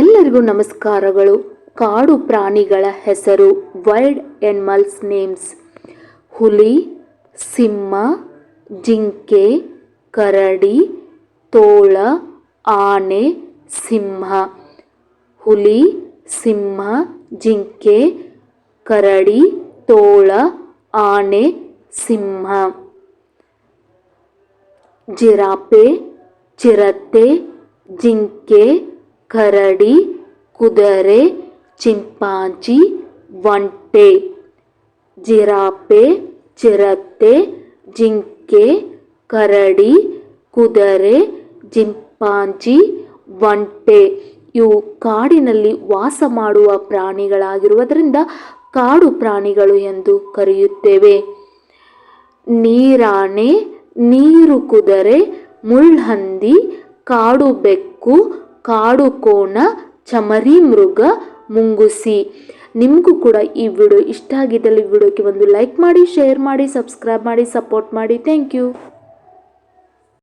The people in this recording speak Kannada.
ಎಲ್ಲರಿಗೂ ನಮಸ್ಕಾರಗಳು. ಕಾಡು ಪ್ರಾಣಿಗಳ ಹೆಸರು. ವೈಲ್ಡ್ ಆನಿಮಲ್ಸ್ ನೇಮ್ಸ್: ಹುಲಿ, ಸಿಂಹ, ಜಿಂಕೆ, ಕರಡಿ, ತೋಳ, ಆನೆ, ಸಿಂಹ. ಹುಲಿ, ಸಿಂಹ, ಜಿಂಕೆ, ಕರಡಿ, ತೋಳ, ಆನೆ, ಸಿಂಹ. ಜಿರಾಫೆ, ಚಿರತೆ, ಜಿಂಕೆ, ಕರಡಿ, ಕುದುರೆ, ಚಿಂಪಾಂಜಿ, ಒಂಟೆ. ಜಿರಾಫೆ, ಚಿರತೆ, ಜಿಂಕೆ, ಕರಡಿ, ಕುದುರೆ, ಚಿಂಪಾಂಜಿ, ಒಂಟೆ ಇವು ಕಾಡಿನಲ್ಲಿ ವಾಸ ಮಾಡುವ ಪ್ರಾಣಿಗಳಾಗಿರುವುದರಿಂದ ಕಾಡು ಪ್ರಾಣಿಗಳು ಎಂದು ಕರೆಯುತ್ತೇವೆ. ನೀರಾನೆ, ನೀರು ಕುದುರೆ, ಮುಳ್ಳುಹಂದಿ, ಕಾಡು ಬೆಕ್ಕು, ಕಾಡು ಕೋಣ, ಚಮರಿ ಮೃಗ, ಮುಂಗುಸಿ. ನಿಮಗೂ ಕೂಡ ಈ ವಿಡಿಯೋ ಇಷ್ಟ ಆಗಿದ್ದಲ್ಲಿ ವಿಡಿಯೋಕ್ಕೆ ಒಂದು ಲೈಕ್ ಮಾಡಿ, ಶೇರ್ ಮಾಡಿ, ಸಬ್ಸ್ಕ್ರೈಬ್ ಮಾಡಿ, ಸಪೋರ್ಟ್ ಮಾಡಿ. Thank you.